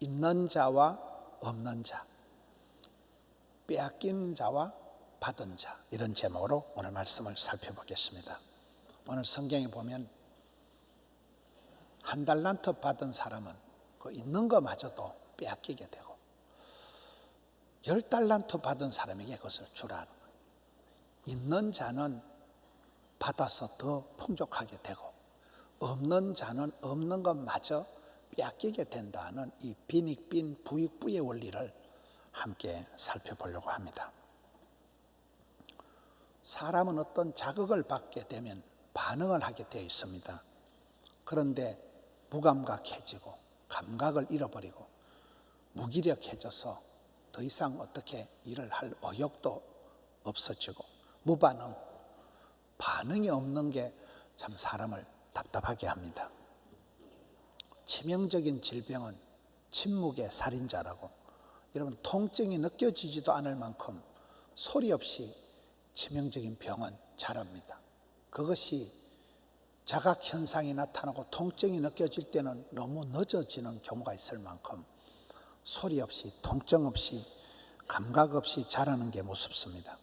있는 자와 없는 자, 빼앗긴 자와 받은 자, 이런 제목으로 오늘 말씀을 살펴보겠습니다. 오늘 성경에 보면 한 달란트 받은 사람은 그 있는 것마저도 빼앗기게 되고 10달란트 받은 사람에게 그것을 주라는 거예요. 있는 자는 받아서 더 풍족하게 되고 없는 자는 없는 것마저 빼앗기게 된다는 이 빈익빈 부익부의 원리를 함께 살펴보려고 합니다. 사람은 어떤 자극을 받게 되면 반응을 하게 되어 있습니다. 그런데 무감각해지고 감각을 잃어버리고 무기력해져서 더 이상 어떻게 일을 할 의욕도 없어지고 무반응, 반응이 없는 게 참 사람을 답답하게 합니다. 치명적인 질병은 침묵의 살인자라고, 여러분 통증이 느껴지지도 않을 만큼 소리 없이 치명적인 병은 자랍니다. 그것이 자각현상이 나타나고 통증이 느껴질 때는 너무 늦어지는 경우가 있을 만큼 소리 없이 통증 없이 감각 없이 자라는 게 무섭습니다.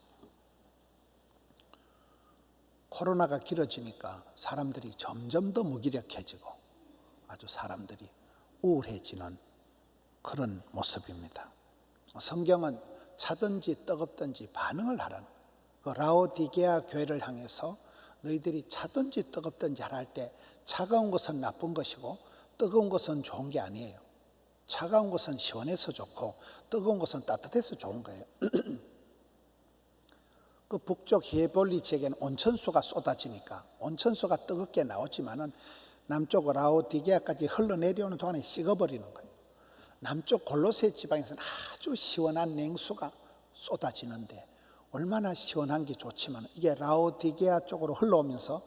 코로나가 길어지니까 사람들이 점점 더 무기력해지고 아주 사람들이 우울해지는 그런 모습입니다. 성경은 차든지 뜨겁든지 반응을 하라는, 그 라오디게아 교회를 향해서 너희들이 차든지 뜨겁든지 하라 할 때 차가운 것은 나쁜 것이고 뜨거운 것은 좋은 게 아니에요. 차가운 것은 시원해서 좋고 뜨거운 것은 따뜻해서 좋은 거예요. 그 북쪽 헤볼리 지역에는 온천수가 쏟아지니까 온천수가 뜨겁게 나오지만은 남쪽 라오디게아까지 흘러내려오는 동안에 식어버리는 거예요. 남쪽 골로새 지방에서는 아주 시원한 냉수가 쏟아지는데 얼마나 시원한 게 좋지만 이게 라오디게아 쪽으로 흘러오면서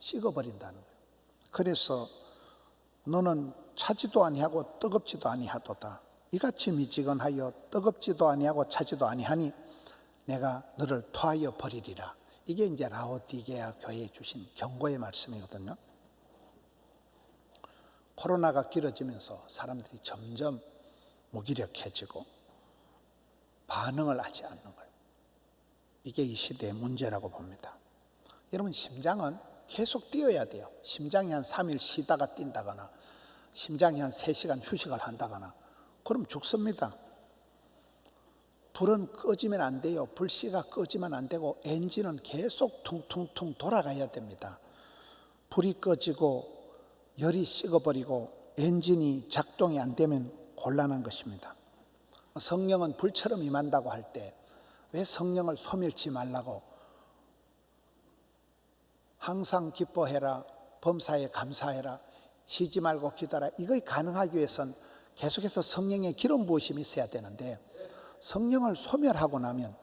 식어버린다는 거예요. 그래서 너는 차지도 아니하고 뜨겁지도 아니하도다. 이같이 미지근하여 뜨겁지도 아니하고 차지도 아니하니 내가 너를 토하여 버리리라. 이게 이제 라오디게아 교회에 주신 경고의 말씀이거든요. 코로나가 길어지면서 사람들이 점점 무기력해지고 반응을 하지 않는 거예요. 이게 이 시대의 문제라고 봅니다. 여러분, 심장은 계속 뛰어야 돼요. 심장이 한 3일 쉬다가 뛴다거나 심장이 한 3시간 휴식을 한다거나 그럼 죽습니다. 불은 꺼지면 안 돼요. 불씨가 꺼지면 안 되고 엔진은 계속 퉁퉁퉁 돌아가야 됩니다. 불이 꺼지고 열이 식어버리고 엔진이 작동이 안 되면 곤란한 것입니다. 성령은 불처럼 임한다고 할 때 왜 성령을 소멸치 말라고 항상 기뻐해라, 범사에 감사해라, 쉬지 말고 기도하라, 이거 가능하기 위해서는 계속해서 성령의 기름 부으심이 있어야 되는데 성령을 소멸하고 나면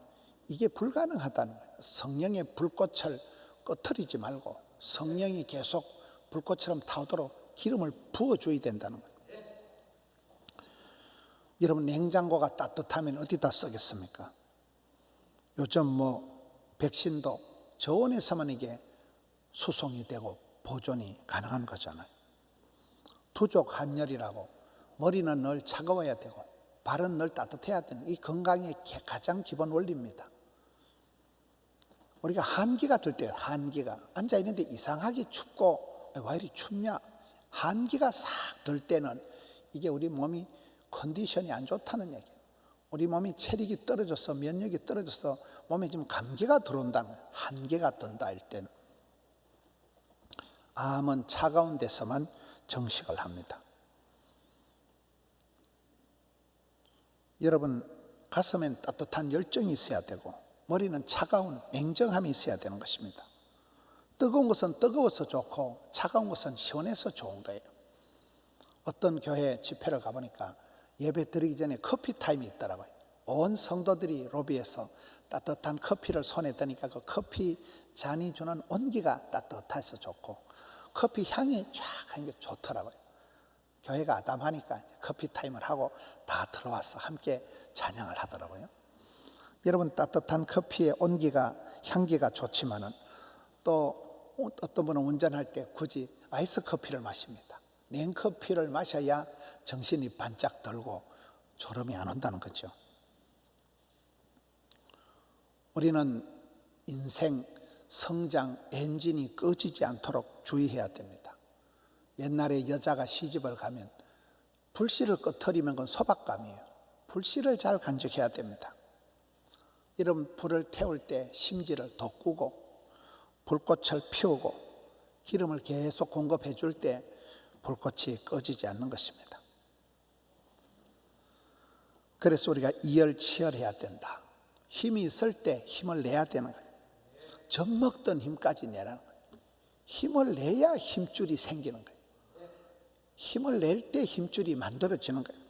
이게 불가능하다는 거예요. 성령의 불꽃을 꺼트리지 말고 성령이 계속 불꽃처럼 타오도록 기름을 부어줘야 된다는 거예요. 여러분, 냉장고가 따뜻하면 어디다 쓰겠습니까? 요즘 백신도 저온에서만 이게 수송이 되고 보존이 가능한 거잖아요. 두족 한열이라고 머리는 늘 차가워야 되고 발은 늘 따뜻해야 되는 이 건강의 가장 기본 원리입니다. 우리가 한기가 들 때요. 한기가 앉아있는데 이상하게 춥고 왜 이리 춥냐, 한기가 싹 들 때는 이게 우리 몸이 컨디션이 안 좋다는 얘기예요. 우리 몸이 체력이 떨어져서 면역이 떨어져서 몸에 지금 감기가 들어온다는 거예요. 한기가 든다 할 때는. 암은 차가운 데서만 정식을 합니다. 여러분, 가슴엔 따뜻한 열정이 있어야 되고 머리는 차가운 냉정함이 있어야 되는 것입니다. 뜨거운 것은 뜨거워서 좋고 차가운 것은 시원해서 좋은 거예요. 어떤 교회 집회를 가보니까 예배 드리기 전에 커피 타임이 있더라고요. 온 성도들이 로비에서 따뜻한 커피를 손에 드니까 그 커피 잔이 주는 온기가 따뜻해서 좋고 커피 향이 쫙 하는 게 좋더라고요. 교회가 아담하니까 커피 타임을 하고 다 들어와서 함께 찬양을 하더라고요. 여러분, 따뜻한 커피의 온기가 향기가 좋지만은 또 어떤 분은 운전할 때 굳이 아이스 커피를 마십니다. 냉커피를 마셔야 정신이 반짝 들고 졸음이 안 온다는 거죠. 우리는 인생 성장 엔진이 꺼지지 않도록 주의해야 됩니다. 옛날에 여자가 시집을 가면 불씨를 꺼트리면 그건 소박감이에요. 불씨를 잘 간직해야 됩니다. 이런 불을 태울 때 심지를 돋구고 불꽃을 피우고 기름을 계속 공급해 줄 때 불꽃이 꺼지지 않는 것입니다. 그래서 우리가 이열치열해야 된다. 힘이 있을 때 힘을 내야 되는 거예요. 젖먹던 힘까지 내라는 거예요. 힘을 내야 힘줄이 생기는 거예요. 힘을 낼 때 힘줄이 만들어지는 거예요.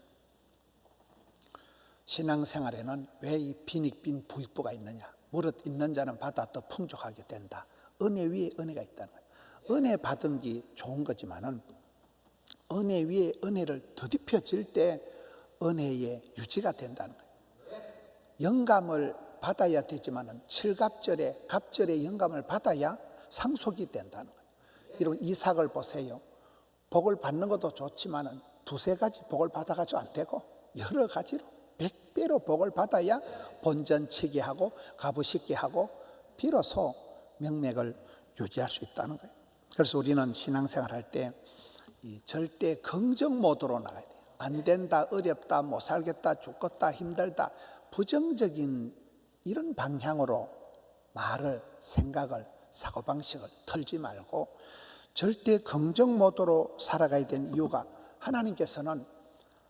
신앙생활에는 왜 이 빈익빈 부익부가 있느냐? 무릇 있는 자는 받아 더 풍족하게 된다. 은혜 위에 은혜가 있다는 거예요. 은혜 받은 게 좋은 거지만은 은혜 위에 은혜를 더딥혀질 때 은혜의 유지가 된다는 거예요. 영감을 받아야 되지만은 칠갑절에 갑절에 영감을 받아야 상속이 된다는 거예요. 여러분 이삭을 보세요. 복을 받는 것도 좋지만은 두세 가지 복을 받아가지고 안 되고 여러 가지로 100배로 복을 받아야 본전치게 하고 가부식게 하고 비로소 명맥을 유지할 수 있다는 거예요. 그래서 우리는 신앙생활 할 때 절대 긍정 모드로 나가야 돼요. 안 된다, 어렵다, 못 살겠다, 죽겠다, 힘들다 부정적인 이런 방향으로 말을, 생각을, 사고방식을 털지 말고 절대 긍정 모드로 살아가야 되는 이유가 하나님께서는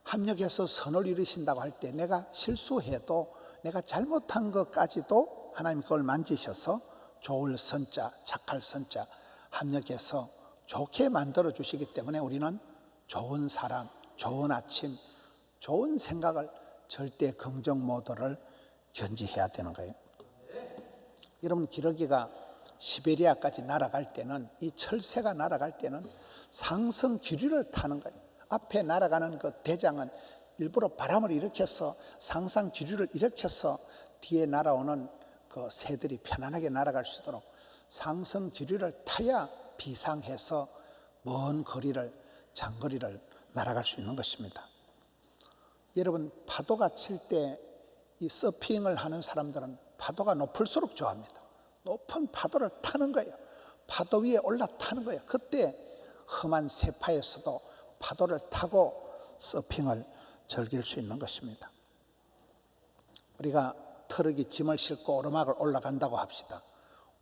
합력해서 선을 이루신다고 할 때 내가 실수해도 내가 잘못한 것까지도 하나님 그걸 만지셔서 좋을 선자, 착할 선자 합력해서 좋게 만들어 주시기 때문에 우리는 좋은 사람, 좋은 아침, 좋은 생각을 절대 긍정 모드를 견지해야 되는 거예요. 여러분 기러기가 시베리아까지 날아갈 때는 이 철새가 날아갈 때는 상승 기류를 타는 거예요. 앞에 날아가는 그 대장은 일부러 바람을 일으켜서 상상 기류를 일으켜서 뒤에 날아오는 그 새들이 편안하게 날아갈 수 있도록 상승 기류를 타야 비상해서 먼 거리를 장거리를 날아갈 수 있는 것입니다. 여러분 파도가 칠 때 이 서핑을 하는 사람들은 파도가 높을수록 좋아합니다. 높은 파도를 타는 거예요. 파도 위에 올라타는 거예요. 그때 험한 세파에서도 파도를 타고 서핑을 즐길 수 있는 것입니다. 우리가 트럭이 짐을 싣고 오르막을 올라간다고 합시다.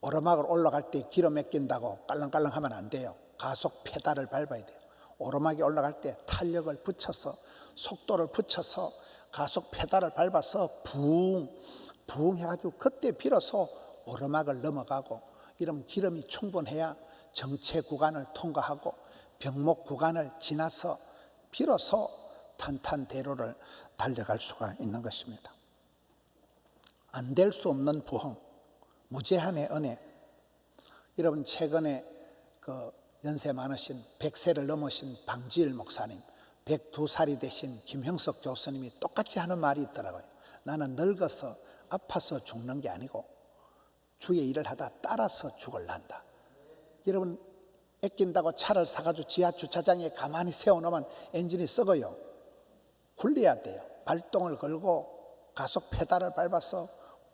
오르막을 올라갈 때 기름 맡긴다고 깔랑깔랑 하면 안 돼요. 가속 페달을 밟아야 돼요. 오르막에 올라갈 때 탄력을 붙여서 속도를 붙여서 가속 페달을 밟아서 붕 해가지고 그때 비로소 오르막을 넘어가고 이런 기름이 충분해야 정체 구간을 통과하고 병목 구간을 지나서 비로소 탄탄대로를 달려갈 수가 있는 것입니다. 안 될 수 없는 부흥, 무제한의 은혜. 여러분 최근에 그 연세 많으신 100세를 넘으신 방지일 목사님, 102살이 되신 김형석 교수님이 똑같이 하는 말이 있더라고요. 나는 늙어서 아파서 죽는 게 아니고 주의 일을 하다 따라서 죽을란다. 여러분 아낀다고 차를 사가지고 지하 주차장에 가만히 세워놓으면 엔진이 썩어요. 굴려야 돼요. 발동을 걸고 가속 페달을 밟아서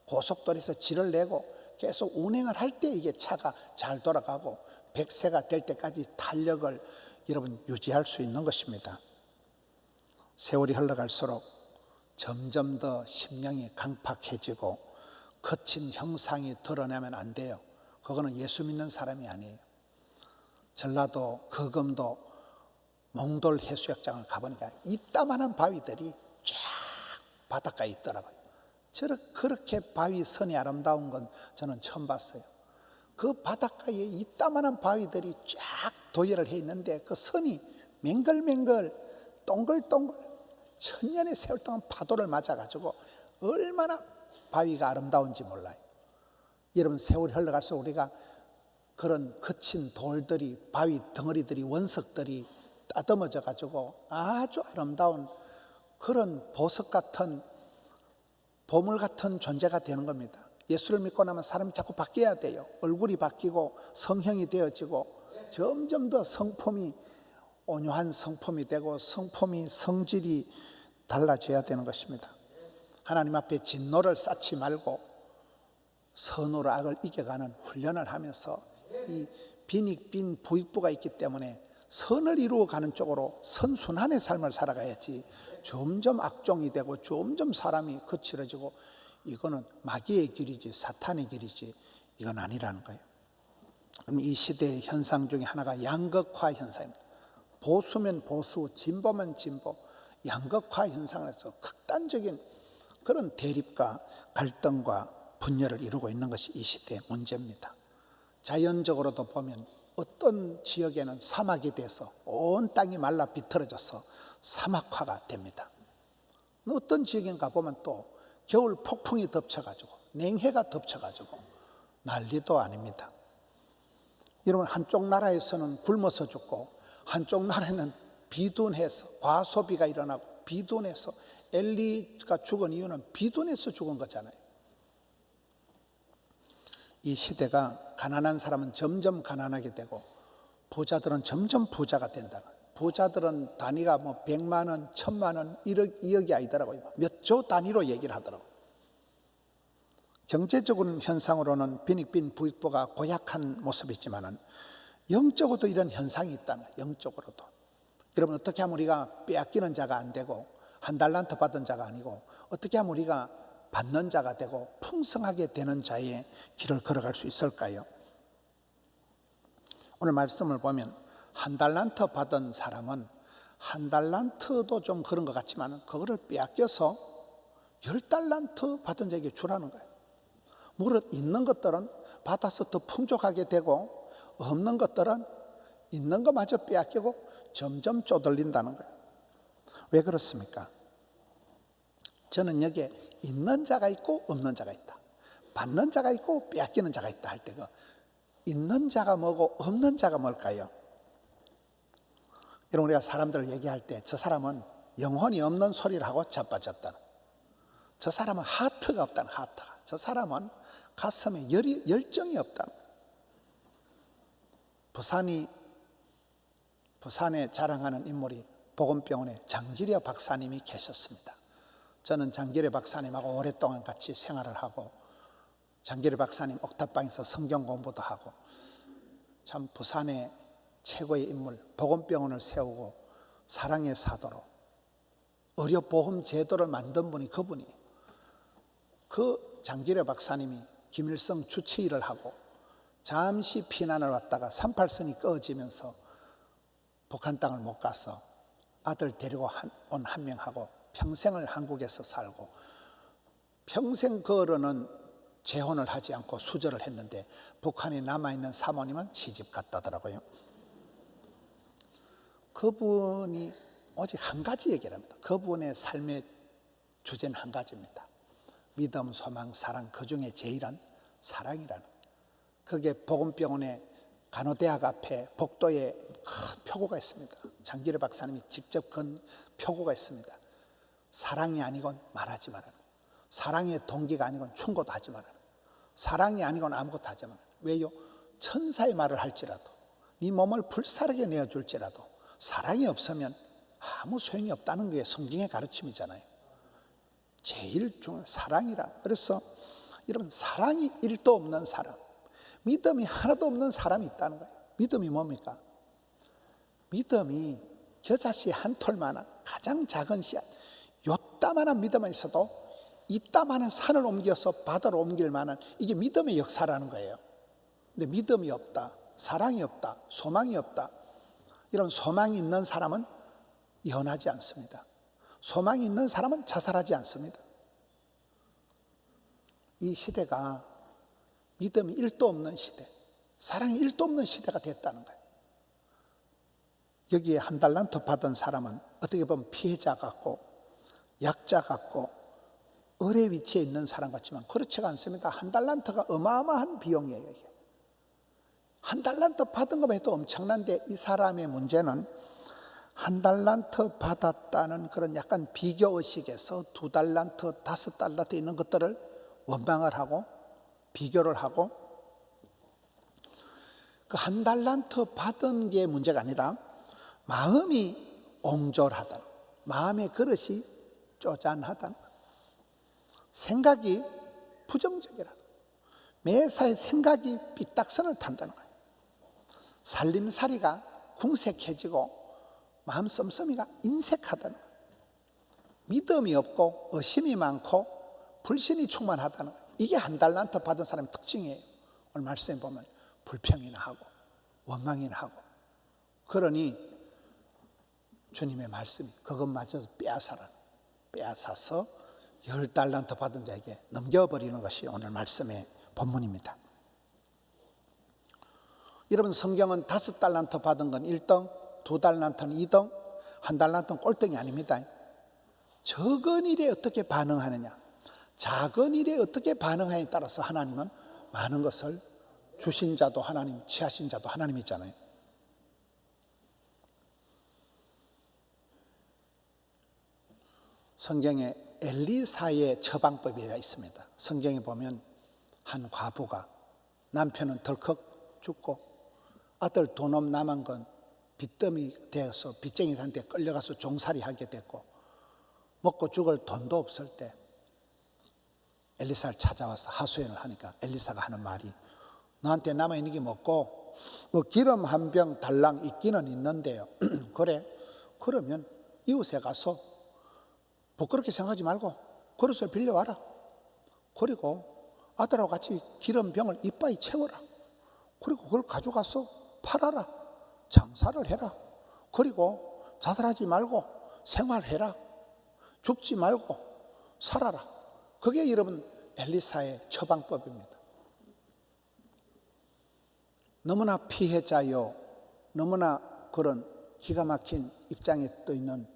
고속도로에서 질을 내고 계속 운행을 할 때 이게 차가 잘 돌아가고 100세가 될 때까지 탄력을 여러분 유지할 수 있는 것입니다. 세월이 흘러갈수록 점점 더 심령이 강팍해지고 거친 형상이 드러나면 안 돼요. 그거는 예수 믿는 사람이 아니에요. 전라도 거금도 몽돌 해수욕장을 가보니까 이따만한 바위들이 쫙 바닷가에 있더라고요. 그렇게 바위 선이 아름다운 건 저는 처음 봤어요. 그 바닷가에 이따만한 바위들이 쫙 도열을 해 있는데 그 선이 맹글맹글 동글동글 천년의 세월 동안 파도를 맞아가지고 얼마나 바위가 아름다운지 몰라요. 여러분 세월이 흘러갈수록 우리가 그런 거친 돌들이 바위 덩어리들이 원석들이 따듬어져 가지고 아주 아름다운 그런 보석 같은 보물 같은 존재가 되는 겁니다. 예수를 믿고 나면 사람이 자꾸 바뀌어야 돼요. 얼굴이 바뀌고 성형이 되어지고 점점 더 성품이 온유한 성품이 되고 성품이 성질이 달라져야 되는 것입니다. 하나님 앞에 진노를 쌓지 말고 선으로 악을 이겨가는 훈련을 하면서 이 빈익빈 부익부가 있기 때문에 선을 이루어가는 쪽으로 선순환의 삶을 살아가야지 점점 악종이 되고 점점 사람이 거칠어지고 이거는 마귀의 길이지 사탄의 길이지 이건 아니라는 거예요. 그럼 이 시대의 현상 중에 하나가 양극화 현상입니다. 보수면 보수, 진보면 진보, 양극화 현상에서 극단적인 그런 대립과 갈등과 분열을 이루고 있는 것이 이 시대의 문제입니다. 자연적으로도 보면 어떤 지역에는 사막이 돼서 온 땅이 말라 비틀어져서 사막화가 됩니다. 어떤 지역에 가보면 또 겨울 폭풍이 덮쳐가지고 냉해가 덮쳐가지고 난리도 아닙니다. 여러분, 한쪽 나라에서는 굶어서 죽고 한쪽 나라에는 비둔해서 과소비가 일어나고 비둔해서 엘리가 죽은 이유는 비둔해서 죽은 거잖아요. 이 시대가 가난한 사람은 점점 가난하게 되고 부자들은 점점 부자가 된다. 부자들은 단위가 뭐 100만 원, 1000만 원, 1억, 2억이 아니더라고요. 몇 조 단위로 얘기를 하더라고요. 경제적인 현상으로는 빈익빈 부익부가 고약한 모습이지만 영적으로도 이런 현상이 있다는 거예요. 영적으로도. 여러분, 어떻게 하면 우리가 빼앗기는 자가 안 되고 한 달란트 받은 자가 아니고 어떻게 하면 우리가 받는 자가 되고 풍성하게 되는 자의 길을 걸어갈 수 있을까요? 오늘 말씀을 보면 한 달란트 받은 사람은 한 달란트도 좀 그런 것 같지만 그거를 빼앗겨서 10달란트 받은 자에게 주라는 거예요. 무릇 있는 것들은 받아서 더 풍족하게 되고 없는 것들은 있는 것마저 빼앗기고 점점 쪼들린다는 거예요. 왜 그렇습니까? 저는 여기에 있는 자가 있고 없는 자가 있다. 받는 자가 있고 빼앗기는 자가 있다 할 때 그 있는 자가 뭐고 없는 자가 뭘까요? 여러분, 우리가 사람들을 얘기할 때 저 사람은 영혼이 없는 소리를 하고 자빠졌다는, 저 사람은 하트가 없다는, 하트가, 저 사람은 가슴에 열정이 없다는. 부산에 자랑하는 인물이 보건병원에 장기려 박사님이 계셨습니다. 저는 장기려 박사님하고 오랫동안 같이 생활을 하고 장기려 박사님 옥탑방에서 성경 공부도 하고 참 부산의 최고의 인물, 보건병원을 세우고 사랑의 사도로 의료보험 제도를 만든 분이 그분이에요. 그 장기려 박사님이 김일성 주치의를 하고 잠시 피난을 왔다가 38선이 꺼지면서 북한 땅을 못 가서 아들 데리고 온 한 명하고 평생을 한국에서 살고 평생 그 어른은 재혼을 하지 않고 수절을 했는데 북한에 남아있는 사모님은 시집 갔다더라고요. 그분이 오직 한 가지 얘기를 합니다. 그분의 삶의 주제는 한 가지입니다. 믿음, 소망, 사랑, 그 중에 제일은 사랑이라는. 그게 보건병원의 간호대학 앞에 복도에 큰 표고가 있습니다. 장기려 박사님이 직접 건 표고가 있습니다. 사랑이 아니건 말하지 말아라. 사랑의 동기가 아니건 충고도 하지 말아라. 사랑이 아니건 아무것도 하지 말아라. 왜요? 천사의 말을 할지라도 네 몸을 불사르게 내어줄지라도 사랑이 없으면 아무 소용이 없다는 게 성경의 가르침이잖아요. 제일 중요한 사랑이라. 그래서 여러분, 사랑이 1도 없는 사람, 믿음이 하나도 없는 사람이 있다는 거예요. 믿음이 뭡니까? 믿음이 겨자씨 한 톨만한 가장 작은 씨앗, 요따만한 믿음만 있어도 이따만한 산을 옮겨서 바다로 옮길 만한, 이게 믿음의 역사라는 거예요. 근데 믿음이 없다, 사랑이 없다, 소망이 없다. 이런 소망이 있는 사람은 이혼하지 않습니다. 소망이 있는 사람은 자살하지 않습니다. 이 시대가 믿음이 1도 없는 시대, 사랑이 1도 없는 시대가 됐다는 거예요. 여기에 한 달란트 받은 사람은 어떻게 보면 피해자 같고 약자 같고 을의 위치에 있는 사람 같지만 그렇지가 않습니다. 한 달란트가 어마어마한 비용이에요. 이게. 한 달란트 받은 것만 해도 엄청난데 이 사람의 문제는 한 달란트 받았다는 그런 약간 비교의식에서 2달란트, 5달란트 있는 것들을 원망을 하고 비교를 하고 그 한 달란트 받은 게 문제가 아니라 마음이 옹졸하다, 마음의 그릇이 쪼잔하다, 생각이 부정적이라, 매사에 생각이 삐딱선을 탄다는 거예요. 살림살이가 궁색해지고 마음 씀씀이가 인색하다는 거예요. 믿음이 없고 의심이 많고 불신이 충만하다는 거예요. 이게 한 달란트 받은 사람의 특징이에요. 오늘 말씀에 보면 불평이나 하고 원망이나 하고. 그러니 주님의 말씀이 그것마저 빼앗아서 10달란트 받은 자에게 넘겨버리는 것이 오늘 말씀의 본문입니다. 여러분, 성경은 5달란트 받은 건 1등, 2달란트는 2등, 1달란트는 꼴등이 아닙니다. 적은 일에 어떻게 반응하느냐, 작은 일에 어떻게 반응하느냐에 따라서 하나님은 많은 것을 주신 자도 하나님, 취하신 자도 하나님이잖아요. 성경에 엘리사의 처방법이라 있습니다. 성경에 보면 한 과부가 남편은 덜컥 죽고 아들 돈 없 남은 건 빚더미 되어서 빚쟁이한테 끌려가서 종살이 하게 됐고 먹고 죽을 돈도 없을 때 엘리사를 찾아와서 하소연을 하니까 엘리사가 하는 말이, 너한테 남아있는 게 먹고 기름 한 병 달랑 있기는 있는데요. 그래, 그러면 이웃에 가서 부끄럽게 생각하지 말고 그릇을 빌려와라. 그리고 아들하고 같이 기름병을 이빠이 채워라. 그리고 그걸 가져가서 팔아라. 장사를 해라. 그리고 자살하지 말고 생활해라. 죽지 말고 살아라. 그게 여러분 엘리사의 처방법입니다. 너무나 피해자요, 너무나 그런 기가 막힌 입장에 떠 있는,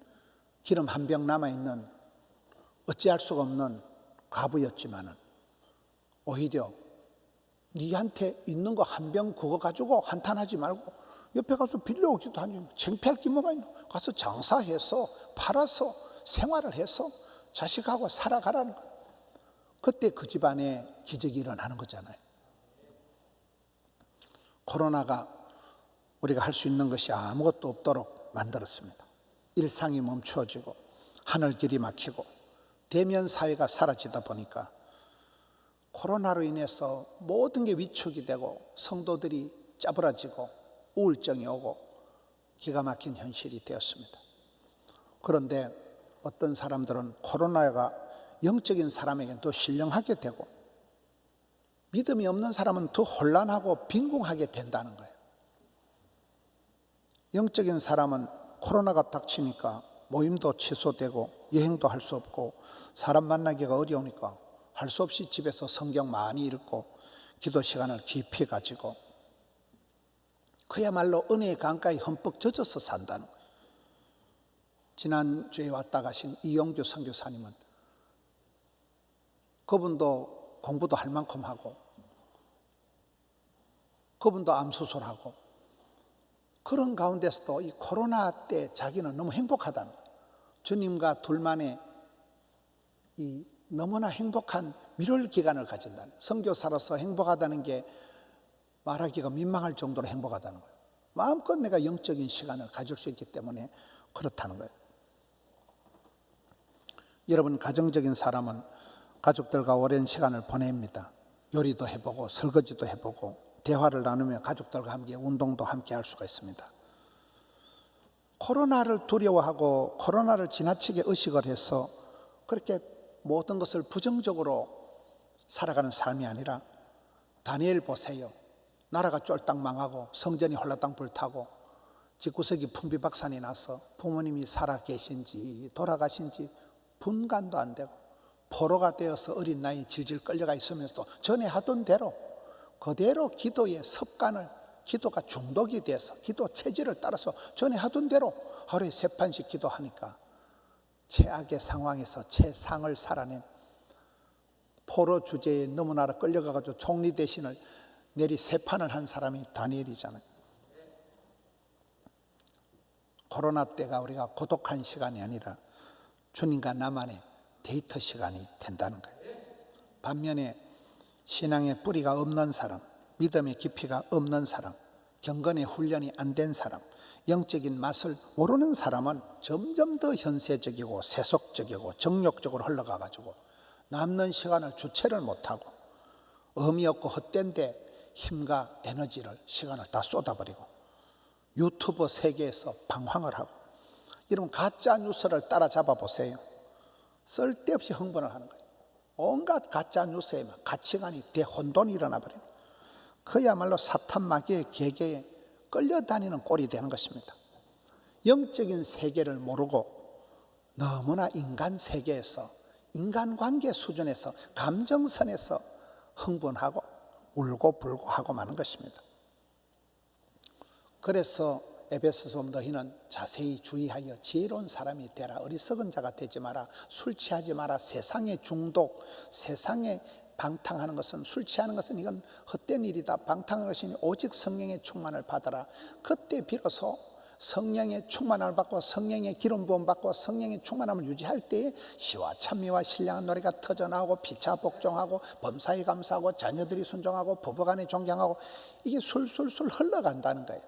기름 한 병 남아있는 어찌할 수가 없는 과부였지만은 오히려 니한테 있는 거 한 병 그거 가지고 한탄하지 말고 옆에 가서 빌려오기도 하니 창피할 게 뭐가 있노? 가서 장사해서 팔아서 생활을 해서 자식하고 살아가라는 거예요. 그때 그 집안에 기적이 일어나는 거잖아요. 코로나가 우리가 할 수 있는 것이 아무것도 없도록 만들었습니다. 일상이 멈추어지고 하늘길이 막히고 대면 사회가 사라지다 보니까 코로나로 인해서 모든 게 위축이 되고 성도들이 짜부라지고 우울증이 오고 기가 막힌 현실이 되었습니다. 그런데 어떤 사람들은 코로나가 영적인 사람에게는 더 신령하게 되고 믿음이 없는 사람은 더 혼란하고 빈궁하게 된다는 거예요. 영적인 사람은 코로나가 닥치니까 모임도 취소되고 여행도 할 수 없고 사람 만나기가 어려우니까 할 수 없이 집에서 성경 많이 읽고 기도 시간을 깊이 가지고 그야말로 은혜의 강가에 흠뻑 젖어서 산다는 거예요. 지난주에 왔다 가신 이용규 선교사님은 그분도 공부도 할 만큼 하고 그분도 암수술하고 그런 가운데서도 이 코로나 때 자기는 너무 행복하다는 거예요. 주님과 둘만의 이 너무나 행복한 밀월 기간을 가진다는 거예요. 선교사로서 행복하다는 게 말하기가 민망할 정도로 행복하다는 거예요. 마음껏 내가 영적인 시간을 가질 수 있기 때문에 그렇다는 거예요. 여러분, 가정적인 사람은 가족들과 오랜 시간을 보냅니다. 요리도 해보고 설거지도 해보고 대화를 나누며 가족들과 함께 운동도 함께 할 수가 있습니다. 코로나를 두려워하고 코로나를 지나치게 의식을 해서 그렇게 모든 것을 부정적으로 살아가는 삶이 아니라 다니엘 보세요. 나라가 쫄딱 망하고 성전이 홀라당 불타고 집구석이 풍비박산이 나서 부모님이 살아계신지 돌아가신지 분간도 안 되고 포로가 되어서 어린 나이에 질질 끌려가 있으면서도 전에 하던 대로 그대로 기도의 습관을, 기도가 중독이 돼서 기도 체질을 따라서 전에 하던 대로 하루에 3판씩 기도하니까 최악의 상황에서 최상을 살아낸 포로 주제에 너무나 끌려가가지고 총리 대신을 내리 3판을 한 사람이 다니엘이잖아요. 코로나 때가 우리가 고독한 시간이 아니라 주님과 나만의 데이트 시간이 된다는 거예요. 반면에 신앙의 뿌리가 없는 사람, 믿음의 깊이가 없는 사람, 경건의 훈련이 안 된 사람, 영적인 맛을 모르는 사람은 점점 더 현세적이고 세속적이고 정욕적으로 흘러가가지고 남는 시간을 주체를 못하고 의미 없고 헛된데 힘과 에너지를 시간을 다 쏟아버리고 유튜브 세계에서 방황을 하고, 여러분 가짜 뉴스를 따라잡아 보세요. 쓸데없이 흥분을 하는 거예요. 온갖 가짜 뉴스에 가치관이 대혼돈이 일어나 버려요. 그야말로 사탄 마귀의 계계에 끌려다니는 꼴이 되는 것입니다. 영적인 세계를 모르고 너무나 인간 세계에서, 인간관계 수준에서, 감정선에서 흥분하고 울고 불고 하고 마는 것입니다. 그래서 에베소서 너희는 자세히 주의하여 지혜로운 사람이 되라. 어리석은 자가 되지 마라. 술 취하지 마라. 세상의 중독, 세상에 방탕하는 것은, 술 취하는 것은 이건 헛된 일이다. 방탕하는 것이니 오직 성령의 충만을 받아라. 그때 비로소 성령의 충만함을 받고 성령의 기름 부음 받고 성령의 충만함을 유지할 때에 시와 찬미와 신령한 노래가 터져나오고 피차 복종하고 범사에 감사하고 자녀들이 순종하고 부부간에 존경하고, 이게 술술술 흘러간다는 거예요.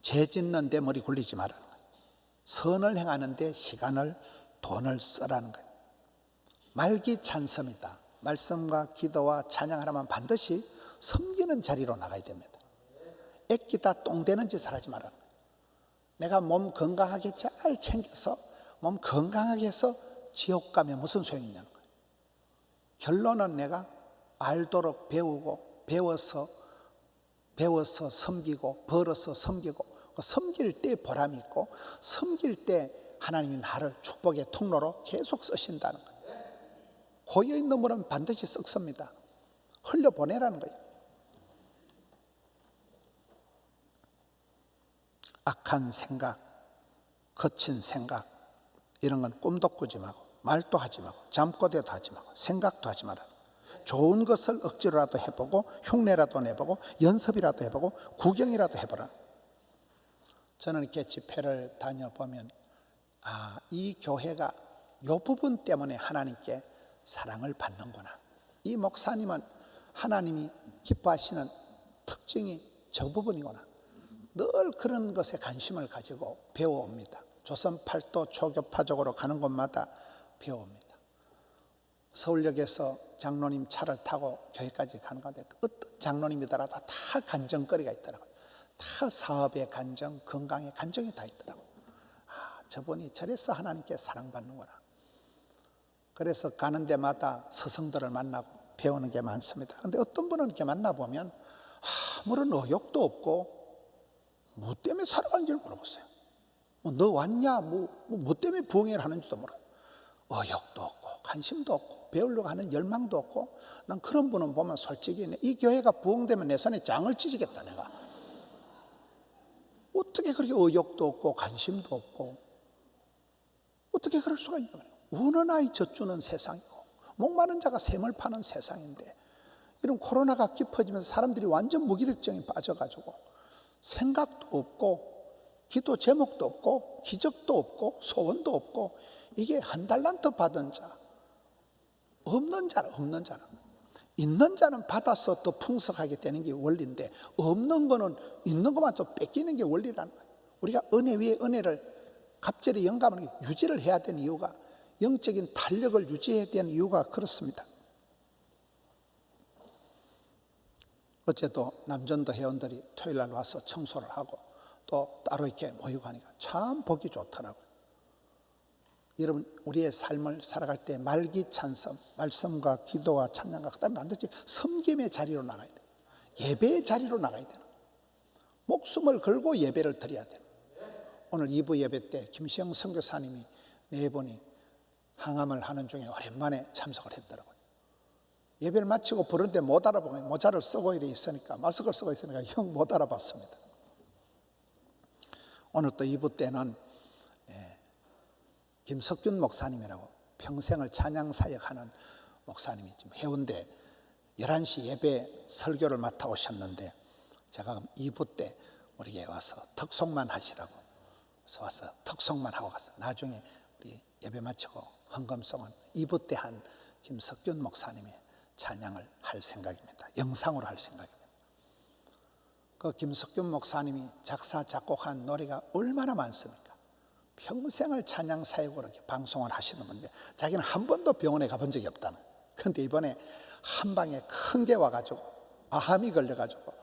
죄 짓는데 머리 굴리지 말라는 거예요. 선을 행하는데 시간을, 돈을 쓰라는 거예요. 말기찬성이다. 말씀과 기도와 찬양하라면 반드시 섬기는 자리로 나가야 됩니다. 애끼다 똥되는 짓을 하지 말라는 거예요. 내가 몸 건강하게 잘 챙겨서 몸 건강하게 해서 지옥 가면 무슨 소용이 있냐는 거예요. 결론은 내가 알도록 배우고 배워서 섬기고 벌어서 섬기고, 섬길 때 보람이 있고 섬길 때 하나님이 나를 축복의 통로로 계속 쓰신다는 거예요. 고여있는 물은 반드시 썩습니다. 흘려보내라는 거예요. 악한 생각, 거친 생각, 이런 건 꿈도 꾸지 말고 말도 하지 말고 잠꼬대도 하지 말고 생각도 하지 마라. 좋은 것을 억지로라도 해보고 흉내라도 내보고 연습이라도 해보고 구경이라도 해보라. 저는 이렇게 집회를 다녀보면 이 교회가 이 부분 때문에 하나님께 사랑을 받는구나. 이 목사님은 하나님이 기뻐하시는 특징이 저 부분이구나. 늘 그런 것에 관심을 가지고 배워옵니다. 조선 팔도 초교파적으로 가는 곳마다 배워옵니다. 서울역에서 장로님 차를 타고 교회까지 가는 가운데 어떤 장로님이더라도 다 간정거리가 있더라고요. 다 사업의 간정, 건강의 간정이 다 있더라고요. 저분이 저래서 하나님께 사랑받는구나. 그래서 가는 데마다 스승들을 만나고 배우는 게 많습니다. 그런데 어떤 분은 이렇게 만나보면 아무런 의욕도 없고 뭐 때문에 살아가는지 물어보세요. 너 왔냐? 뭐 때문에 부흥회를 하는지도 몰라요. 의욕도 없고 관심도 없고 배우려고 하는 열망도 없고, 난 그런 분은 보면 솔직히 이 교회가 부흥되면 내 손에 장을 찢겠다 내가. 어떻게 그렇게 의욕도 없고 관심도 없고 어떻게 그럴 수가 있냐 말이에요. 우는 아이 젖주는 세상이고 목마른 자가 샘을 파는 세상인데, 이런 코로나가 깊어지면서 사람들이 완전 무기력증에 빠져가지고 생각도 없고 기도 제목도 없고 기적도 없고 소원도 없고, 이게 한 달란트 받은 자, 없는 자는 있는 자는 받아서 또 풍성하게 되는 게 원리인데, 없는 거는 있는 것만 또 뺏기는 게 원리라는 거예요. 우리가 은혜 위에 은혜를 갑절에 영감을 유지를 해야 되는 이유가, 영적인 탄력을 유지해야 되는 이유가 그렇습니다. 어제도 남전도 회원들이 토요일 날 와서 청소를 하고 또 따로 이렇게 모이고 하니까 참 보기 좋더라고요. 여러분, 우리의 삶을 살아갈 때 말기찬성, 말씀과 기도와 찬양과 그다음에 반드시 섬김의 자리로 나가야 돼요. 예배의 자리로 나가야 돼요. 목숨을 걸고 예배를 드려야 돼요. 오늘 2부 예배 때 김시영 선교사님이 네 분이 항암을 하는 중에 오랜만에 참석을 했더라고요. 예배를 마치고 부르는데 못 알아보면 모자를 쓰고 이래 있으니까, 마스크를 쓰고 있으니까 영 못 알아봤습니다. 오늘 또 2부 때는 김석균 목사님이라고 평생을 찬양 사역하는 목사님이 지금 해운대 11시 예배 설교를 맡아 오셨는데, 제가 2부 때 우리에게 와서 특송만 하시라고 그래서 와서 특송만 하고 갔어요. 나중에 우리 예배 마치고 헌금송은 2부 때 한 김석균 목사님의 찬양을 할 생각입니다. 영상으로 할 생각입니다. 그 김석균 목사님이 작사 작곡한 노래가 얼마나 많습니까? 평생을 찬양 사역으로 이렇게 방송을 하시는 분인데 자기는 한 번도 병원에 가본 적이 없다는. 그런데 이번에 한 방에 큰 게 와가지고 암이 걸려가지고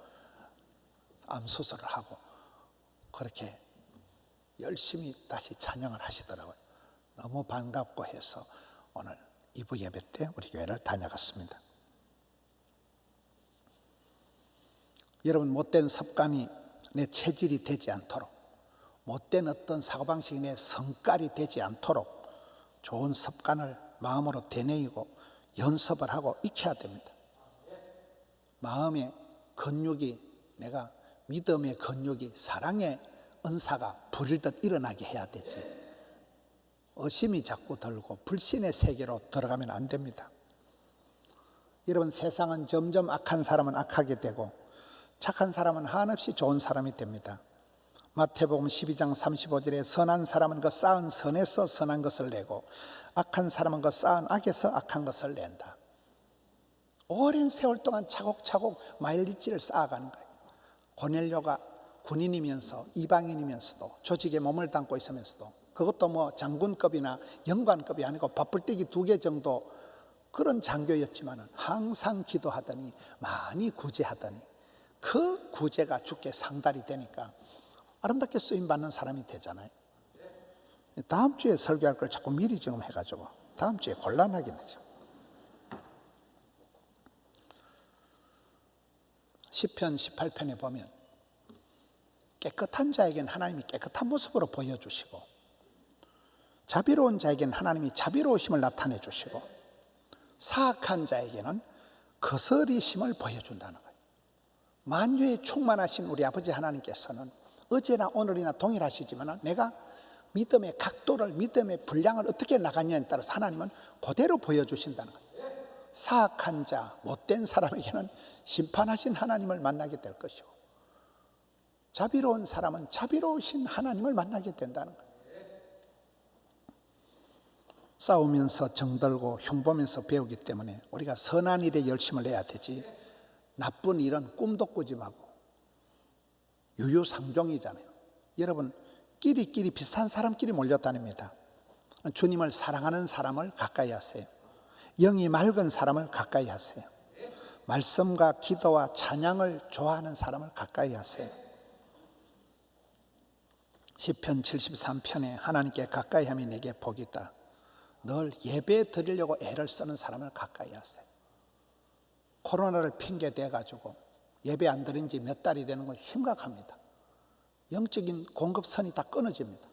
암 수술을 하고 그렇게 열심히 다시 찬양을 하시더라고요. 너무 반갑고 해서 오늘 2부 예배 때 우리 교회를 다녀갔습니다. 여러분, 못된 습관이 내 체질이 되지 않도록, 못된 어떤 사고방식이 내 성깔이 되지 않도록 좋은 습관을 마음으로 되뇌이고 연습을 하고 익혀야 됩니다. 마음의 근육이, 내가 믿음의 근육이 사랑의 은사가 부릴듯 일어나게 해야 되지, 의심이 자꾸 들고 불신의 세계로 들어가면 안 됩니다. 여러분, 세상은 점점 악한 사람은 악하게 되고 착한 사람은 한없이 좋은 사람이 됩니다. 마태복음 12장 35절에 선한 사람은 그 쌓은 선에서 선한 것을 내고 악한 사람은 그 쌓은 악에서 악한 것을 낸다. 오랜 세월 동안 차곡차곡 마일리지를 쌓아가는 거예요. 고넬료가 군인이면서 이방인이면서도 조직에 몸을 담고 있으면서도, 그것도 뭐 장군급이나 영관급이 아니고 밥풀떼기 2개 정도 그런 장교였지만 항상 기도하더니 많이 구제하더니 그 구제가 주께 상달이 되니까 아름답게 쓰임받는 사람이 되잖아요. 다음 주에 설교할 걸 자꾸 미리 지금 해가지고 다음 주에 곤란하긴 하죠. 시편 18편에 보면 깨끗한 자에게는 하나님이 깨끗한 모습으로 보여주시고, 자비로운 자에게는 하나님이 자비로우심을 나타내 주시고, 사악한 자에게는 거스리심을 보여준다는 거예요. 만유에 충만하신 우리 아버지 하나님께서는 어제나 오늘이나 동일하시지만 내가 믿음의 각도를, 믿음의 분량을 어떻게 나가냐에 따라서 하나님은 그대로 보여주신다는 거예요. 사악한 자, 못된 사람에게는 심판하신 하나님을 만나게 될 것이고, 자비로운 사람은 자비로우신 하나님을 만나게 된다는 거예요. 싸우면서 정들고 흉보면서 배우기 때문에 우리가 선한 일에 열심을 내야 되지, 나쁜 일은 꿈도 꾸지 말고 유유상종이잖아요. 여러분, 끼리끼리 비슷한 사람끼리 몰려다닙니다. 주님을 사랑하는 사람을 가까이 하세요. 영이 맑은 사람을 가까이 하세요. 말씀과 기도와 찬양을 좋아하는 사람을 가까이 하세요. 시편 73편에 하나님께 가까이 함이 내게 복이다. 늘 예배 드리려고 애를 쓰는 사람을 가까이 하세요. 코로나를 핑계 대가지고 예배 안 드린 지 몇 달이 되는 건 심각합니다. 영적인 공급선이 다 끊어집니다.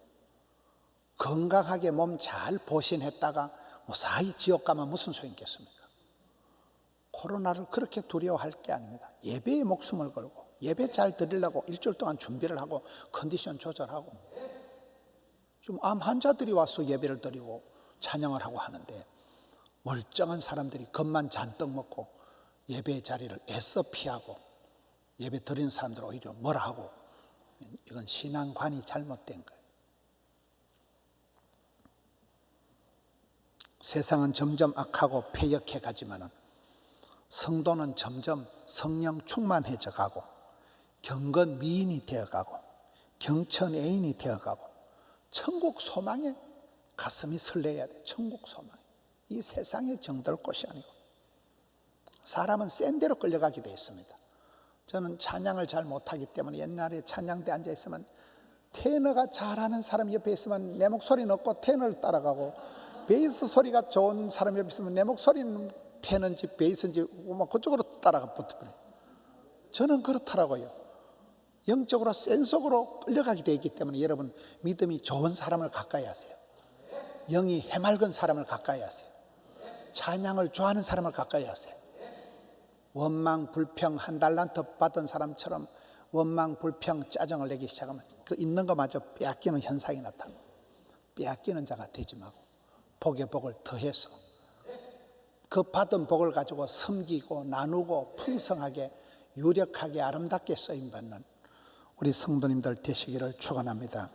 건강하게 몸 잘 보신했다가 무사히 지옥 가면 무슨 소용 있겠습니까? 코로나를 그렇게 두려워할 게 아닙니다. 예배에 목숨을 걸고 예배 잘 드리려고 일주일 동안 준비를 하고 컨디션 조절하고, 좀 암 환자들이 와서 예배를 드리고 찬양을 하고 하는데 멀쩡한 사람들이 겁만 잔뜩 먹고 예배의 자리를 애써 피하고 예배 드리는 사람들 오히려 뭐라 하고, 이건 신앙관이 잘못된 거예요. 세상은 점점 악하고 폐역해 가지만 성도는 점점 성령 충만해져 가고 경건 미인이 되어 가고 경천 애인이 되어 가고 천국 소망에 가슴이 설레야 돼. 천국 소망. 이 세상에 정들 곳이 아니고 사람은 센 대로 끌려가게 되어 있습니다. 저는 찬양을 잘 못하기 때문에 옛날에 찬양대 앉아 있으면 테너가 잘하는 사람 옆에 있으면 내 목소리는 없고 테너를 따라가고, 베이스 소리가 좋은 사람 옆에 있으면 내 목소리는 테너인지 베이스인지 막 그쪽으로 따라가 붙어버려요. 저는 그렇더라고요. 영적으로 센 속으로 끌려가게 되어 있기 때문에 여러분, 믿음이 좋은 사람을 가까이 하세요. 영이 해맑은 사람을 가까이 하세요. 찬양을 좋아하는 사람을 가까이 하세요. 원망, 불평, 한 달란트 받은 사람처럼 원망, 불평, 짜증을 내기 시작하면 그 있는 것마저 빼앗기는 현상이 나타납니다. 빼앗기는 자가 되지 말고 복의 복을 더해서 그 받은 복을 가지고 섬기고 나누고 풍성하게 유력하게 아름답게 쓰임받는 우리 성도님들 되시기를 축원합니다.